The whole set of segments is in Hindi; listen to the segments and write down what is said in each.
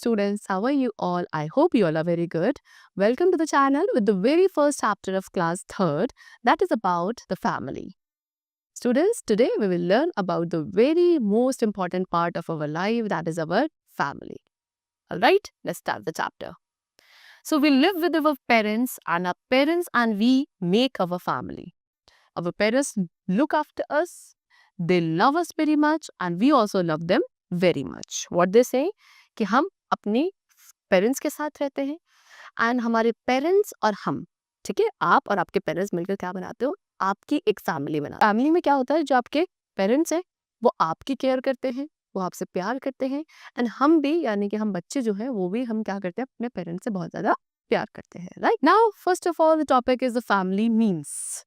students, how are you all? I hope you all are very good. Welcome to the channel with the very first chapter of class 3rd, that is about the family. Students, today we will learn about the very most important part of our life, that is our family. Alright, let's start the chapter. So we live with our parents and we make our family. Our parents look after us, they love us very much and we also love them very much. What they say कि हम अपने पेरेंट्स के साथ रहते हैं एंड हमारे पेरेंट्स और हम, ठीक है, आप और आपके पेरेंट्स मिलकर क्या बनाते हो, आपकी एक फैमिली बनाते हो। फैमिली में क्या होता है, जो आपके पेरेंट्स हैं वो आपकी केयर करते हैं, वो आपसे प्यार करते हैं एंड हम भी, यानी कि हम बच्चे जो है वो भी हम क्या करते हैं, अपने पेरेंट्स से बहुत ज्यादा प्यार करते हैं। Right now first of all the topic is the family means.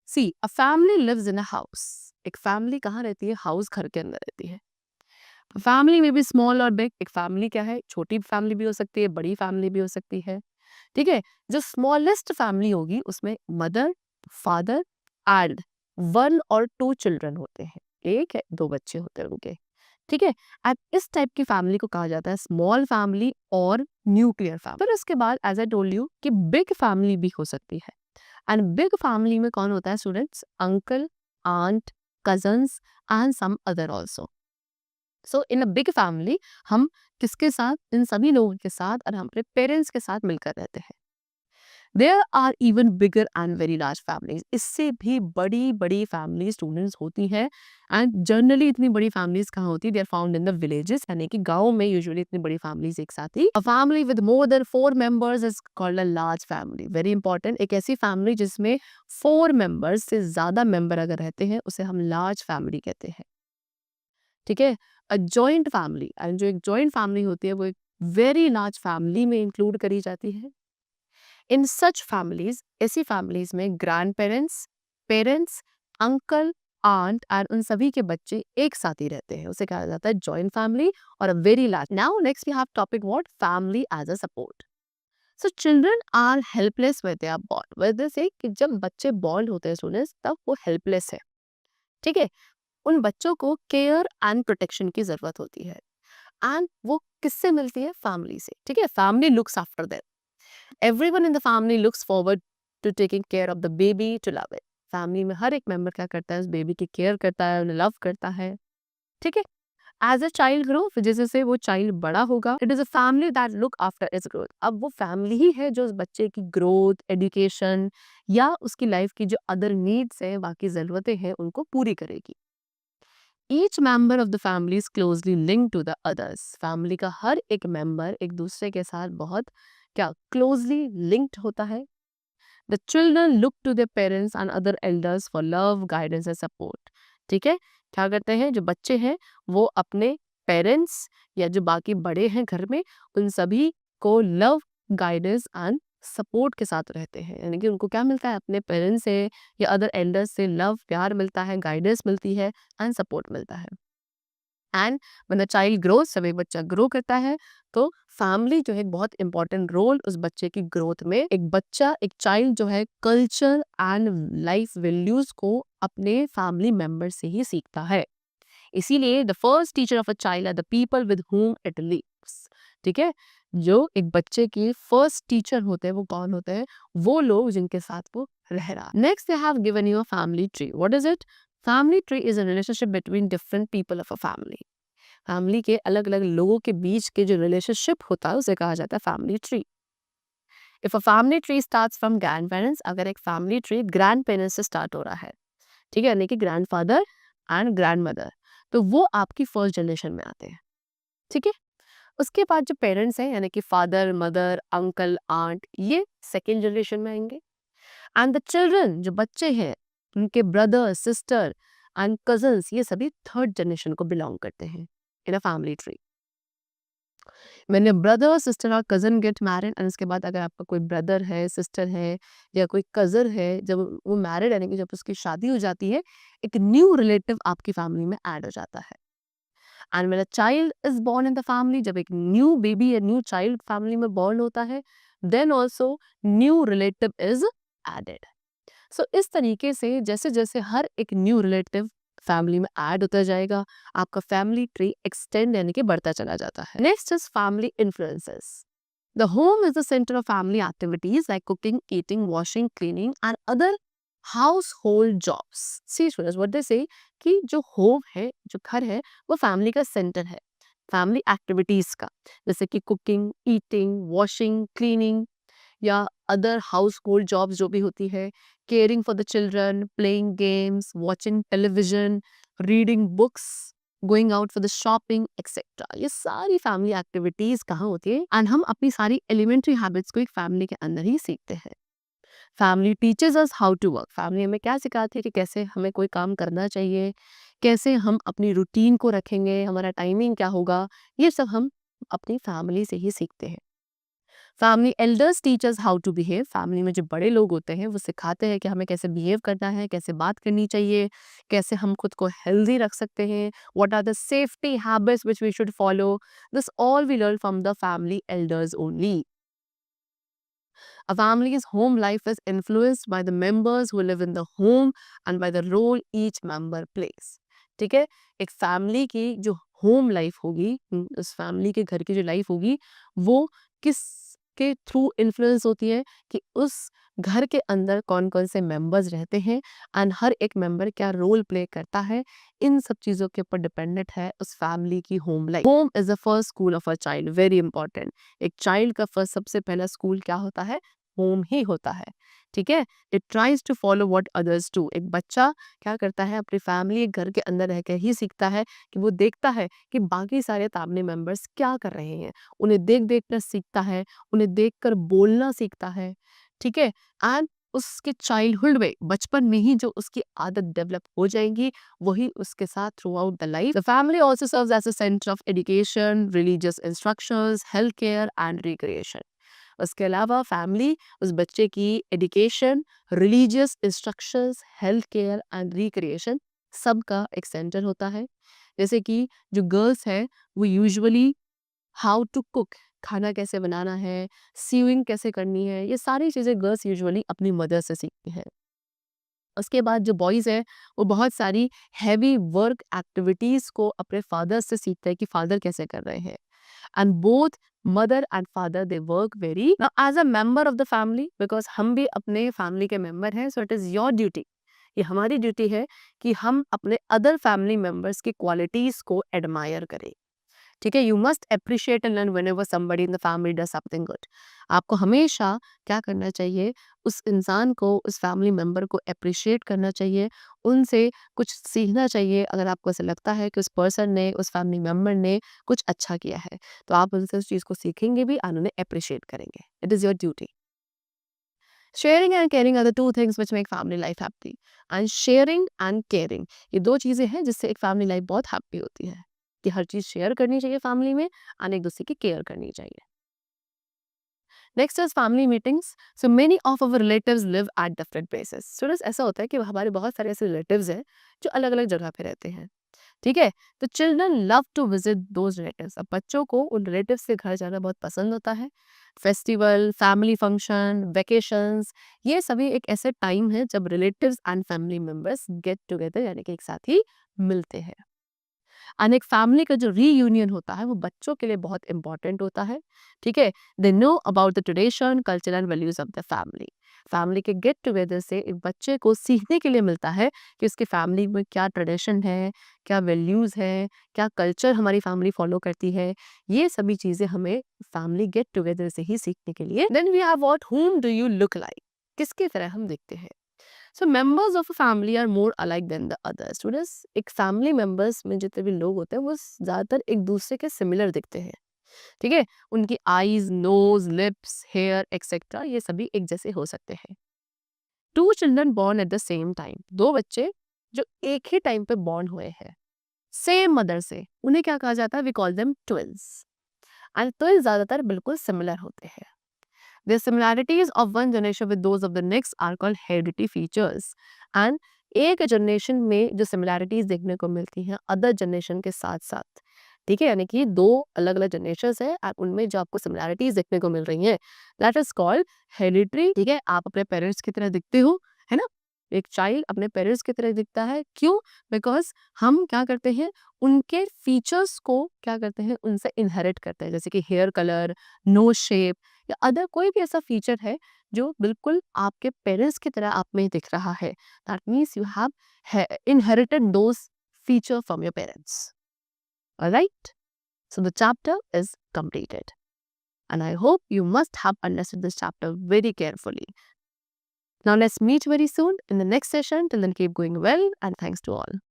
See a family lives in a house. एक फैमिली कहाँ रहती है, हाउस, घर के अंदर रहती है। फैमिली में भी स्मॉल और बिग। एक फैमिली क्या है, छोटी फैमिली भी हो सकती है, बड़ी फैमिली भी हो सकती है, ठीक है। जो स्मॉलेस्ट फैमिली होगी उसमें मदर, फादर एंड 1 और 2 चिल्ड्रन होते हैं, 1 या 2 बच्चे होते हैं उनके, ठीक है। एंड इस टाइप की फैमिली को कहा जाता है स्मॉल फैमिली और न्यूक्लियर फैमिली। फिर उसके बाद एज आई टोल्ड यू कि बिग फैमिली भी हो सकती है एंड बिग फैमिली में कौन होता है students, uncle, aunt, cousins and some other also. So in a big family हम किसके साथ, इन सभी लोगों के साथ और हम अपने पेरेंट्स के साथ मिलकर रहते हैं। There are even bigger and very large families. इससे भी बड़ी बड़ी फैमिली स्टूडेंट्स होती हैं एंड जनरली इतनी बड़ी फैमिलीज कहाँ होती है, they are found in the villages, यानी कि गाँव में यूजुअली इतनी बड़ी फैमिलीज एक साथ ही। A family with more than 4 members is called a large family. Very important, एक ऐसी फैमिली जिसमें 4 मेंबर्स से ज्यादा मेंबर अगर रहते हैं उसे हम लार्ज फैमिली कहते हैं, ठीक है। अ जॉइंट फैमिली, एंड जो एक जॉइंट फैमिली होती है वो एक वेरी लार्ज फैमिली में इंक्लूड करी जाती है। इन सच फैमिलीज, ऐसी फैमिलीज में grandparents, parents, uncle, aunt and उन सभी के बच्चे एक साथ ही रहते हैं, उसे कहा जाता है जॉइंट फैमिली और a very large. Now next we have topic what, family as a support. So children are helpless when they are born. वजह से कि जब बच्चे बॉर्न होते हैं स्टूडेंट्स, तब वो हेल्पलेस है, ठीक है। उन बच्चों को केयर एंड प्रोटेक्शन की जरूरत होती है एंड वो किससे मिलती है, फैमिली से, ठीक है। Family looks after them, everyone in the family looks forward to taking care of the baby, to love it. Family में हर एक मेंबर क्या करता है, उस बेबी की केयर करता है, उन्हें लव करता है, ठीक है। एज अ चाइल्ड ग्रो, फिर जैसे से वो चाइल्ड बड़ा होगा, it is a family that look after it's growth. अब वो फैमिली ही है जो उस बच्चे की ग्रोथ, एजुकेशन या उसकी लाइफ की जो अदर नीड्स है, बाकी जरूरतें हैं, उनको पूरी करेगी। Each member of the family is closely linked to the others. Family का हर एक मेंबर एक दूसरे के साथ बहुत क्या क्लोजली लिंक्ड होता है। The children look to their parents and other elders for love, guidance and support, ठीक है। क्या करते हैं, जो बच्चे हैं वो अपने पेरेंट्स या जो बाकी बड़े हैं घर में, उन सभी को लव, गाइडेंस एंड सपोर्ट के साथ रहते हैं, यानी कि उनको क्या मिलता है, अपने पेरेंट्स से या अदर एल्डर्स से लव, प्यार मिलता है, गाइडेंस मिलती है एंड सपोर्ट मिलता है। And when a child grows, जब एक बच्चा ग्रो करता है तो फैमिली जो है एक बहुत इंपॉर्टेंट रोल उस बच्चे की ग्रोथ में। एक बच्चा, एक चाइल्ड जो है कल्चर एंड लाइफ वैल्यूज को अपने फैमिली मेंबर से ही सीखता है। इसीलिए the first teacher of a child are the people with whom it lives, ठीक है। जो एक बच्चे की फर्स्ट टीचर होते हैं वो कौन होते हैं, वो लोग जिनके साथ वो रह रहा। Next they have given you a family tree. What is it, family tree is a relationship between different people of a family. Family के अलग अलग लोगों के बीच के जो रिलेशनशिप होता है उसे कहा जाता है family tree. If a family tree starts from grand parents, अगर एक फैमिली ट्री ग्रैंड पेरेंट्स से स्टार्ट हो रहा है, ठीक है, यानी कि grand father and grand mother, तो वो आपकी फर्स्ट जनरेशन में आते हैं, ठीक है। उसके बाद जो पेरेंट्स हैं, यानी कि फादर, मदर, अंकल, आंट, ये सेकेंड जनरेशन में आएंगे। एंड द चिल्ड्रन, जो बच्चे हैं, उनके ब्रदर, सिस्टर एंड कजन्स, ये सभी थर्ड जनरेशन को बिलोंग करते हैं in a family tree. When your brother, sister और कज़न गेट मैरिड, एंड उसके बाद अगर आपका कोई ब्रदर है, सिस्टर है या कोई कज़न है, जब वो मैरिड, यानी कि जब उसकी शादी हो जाती है, एक न्यू रिलेटिव आपकी फैमिली में ऐड हो जाता है। And when a child is born in the family, जब एक न्यू बेबी या न्यू चाइल्ड फैमिली में बोर्न होता है, then also new relative is added. So इस तरीके से जैसे जैसे हर एक न्यू रिलेटिव फैमिली में ऐड होता जाएगा, आपका फैमिली ट्री एक्सटेंड यानी कि बढ़ता चला जाता है। Next is family influences. The home is the centre of family activities like cooking, eating, washing, cleaning and other household jobs. See students what they say कि जो होम है, जो घर है, वो फैमिली का सेंटर है, फैमिली एक्टिविटीज का, जैसे कि कुकिंग, ईटिंग, वॉशिंग, क्लीनिंग या अदर हाउस होल्ड जॉब्स जो भी होती है, caring for the children, playing games, watching television, reading books, going out for the shopping etcetera. ये सारी फैमिली एक्टिविटीज कहाँ होती है, एंड हम अपनी सारी एलिमेंट्री हैबिट्स को एक फैमिली के अंदर ही सीखते हैं। Family teachers us how to work. Family हमें क्या सिखाती है कि कैसे हमें कोई काम करना चाहिए, कैसे हम अपनी रूटीन को रखेंगे, हमारा टाइमिंग क्या होगा, ये सब हम अपनी फैमिली से ही सीखते हैं। Family elders teachers how to behave. Family में जो बड़े लोग होते हैं वो सिखाते हैं कि हमें कैसे बिहेव करना है, कैसे बात करनी चाहिए, कैसे हम खुद को हेल्दी रख सकते हैं, what are the safety habits which we should follow. This all we learn from the family elders only. A family's home life is influenced by the members who live in the home and by the role each member plays. ठीक है, एक फैमिली की जो होम लाइफ होगी, उस फैमिली के घर की जो लाइफ होगी, वो किस के थ्रू इन्फ्लुएंस होती है कि उस घर के अंदर कौन कौन से मेंबर्स रहते हैं एंड हर एक मेंबर क्या रोल प्ले करता है, इन सब चीज़ों के ऊपर डिपेंडेंट है उस फैमिली की home life. Home is the first school of a child, very important. एक चाइल्ड का फर्स्ट सबसे पहला स्कूल क्या होता है? होम ही होता है। ठीक है, it tries to follow what others do. एक बच्चा क्या करता है, अपनी फैमिली घर के अंदर रहकर ही सीखता है कि वो देखता है कि बाकी सारे फैमिली मेंबर्स क्या कर रहे हैं, उन्हें देख देख कर सीखता है, उन्हें देख कर बोलना सीखता है। ठीक है, एंड उसके चाइल्डहुड में, बचपन में ही जो उसकी आदत डेवलप हो जाएंगी, वही उसके साथ throughout the life. The family also serves as a centre of education, religious instructions, health care and recreation. उसके अलावा फैमिली उस बच्चे की education, religious instructions, health care and recreation सबका एक सेंटर होता है। जैसे कि जो गर्ल्स है वो यूजुअली हाउ टू कुक, खाना कैसे बनाना है, सीविंग कैसे करनी है, ये सारी चीज़ें गर्ल्स यूजुअली अपनी मदर से सीखती हैं। उसके बाद जो बॉयज़ है वो बहुत सारी हैवी वर्क एक्टिविटीज़ को अपने फादर से सीखते हैं कि फादर कैसे कर रहे हैं। And both mother and father they work very now as a member of the family, because हम भी अपने फैमिली के मेंबर हैं, so it is your duty, ये हमारी ड्यूटी है कि हम अपने अदर फैमिली मेंबर्स की क्वालिटीज को एडमायर करें। ठीक है, you must appreciate and learn whenever somebody in the family does something good. आपको हमेशा क्या करना चाहिए, उस इंसान को, उस फैमिली मेंबर को अप्रिशिएट करना चाहिए, उनसे कुछ सीखना चाहिए। अगर आपको ऐसा लगता है कि उस पर्सन ने, उस फैमिली मेंबर ने कुछ अच्छा किया है, तो आप उनसे उस चीज़ को सीखेंगे भी और उन्हें अप्रिशिएट करेंगे। It is your duty. Sharing and caring are the two things which make family life happy. And sharing and caring, ये दो चीज़ें हैं जिससे एक फैमिली लाइफ बहुत हैप्पी होती है, कि हर चीज़ शेयर करनी चाहिए फैमिली में और एक दूसरे की केयर करनी चाहिए। Next is family meetings. So many of our relatives live at different places. Students, ऐसा होता है कि हमारे बहुत सारे ऐसे रिलेटिव्स हैं जो अलग अलग जगह पे रहते हैं। ठीक है, तो children love to visit those relatives. अब बच्चों को उन रिलेटिव्स के घर जाना बहुत पसंद होता है। फेस्टिवल, फैमिली फंक्शन, वेकेशंस, ये सभी एक ऐसे टाइम है जब relatives and family members get together यानी कि एक साथ ही मिलते हैं। एंड एक फैमिली का जो रीयूनियन होता है वो बच्चों के लिए बहुत इंपॉर्टेंट होता है। ठीक है, they know about the tradition, culture and values of the family. Family के गेट टुगेदर से एक बच्चे को सीखने के लिए मिलता है कि उसकी फैमिली में क्या ट्रेडिशन है, क्या वैल्यूज है, क्या कल्चर हमारी फैमिली फॉलो करती है। ये सभी चीजें हमें फैमिली गेट टुगेदर से ही सीखने के लिए। Then we have what whom do you look like, किसकी तरह हम दिखते हैं। So members of a family are more alike than the others. Students, एक फैमिली मेंबर्स में जितने भी लोग होते हैं वो ज़्यादातर एक दूसरे के सिमिलर दिखते हैं। ठीक है, उनकी eyes, nose, lips, hair etcetera ये सभी एक जैसे हो सकते हैं। Two children born at the same time, दो बच्चे जो एक ही टाइम पे बॉर्न हुए हैं सेम मदर से, उन्हें क्या कहा जाता है? We call them twins. And twins ज़्यादातर बिल्कुल सिमिलर होते हैं। The similarities of one generation with those of the next are called hereditary features. And एक जनरेशन में जो सिमिलैरिटीज देखने को मिलती हैं अदर जनरेशन के साथ साथ, ठीक है, यानी कि दो अलग अलग जनरेशन है और उनमें जो आपको सिमिलैरिटीज देखने को मिल रही हैं, दैट इज कॉल्ड हेरिडिटरी। ठीक है, आप अपने पेरेंट्स की तरह दिखते हो, है ना, एक चाइल्ड अपने पेरेंट्स की तरह दिखता है। क्यों? बिकॉज़ हम क्या करते हैं, उनके फीचर्स को क्या करते हैं, उनसे इनहेरिट करते हैं। जैसे कि हेयर कलर, नोज़ शेप या अदर कोई भी ऐसा फीचर है जो बिल्कुल आपके पेरेंट्स की तरह आप में दिख रहा है। That means you have inherited those feature from your parents. Alright? So the chapter is completed. And I hope you must have understood this chapter very carefully. Now let's meet very soon in the next session. Till then, keep going well, and thanks to all.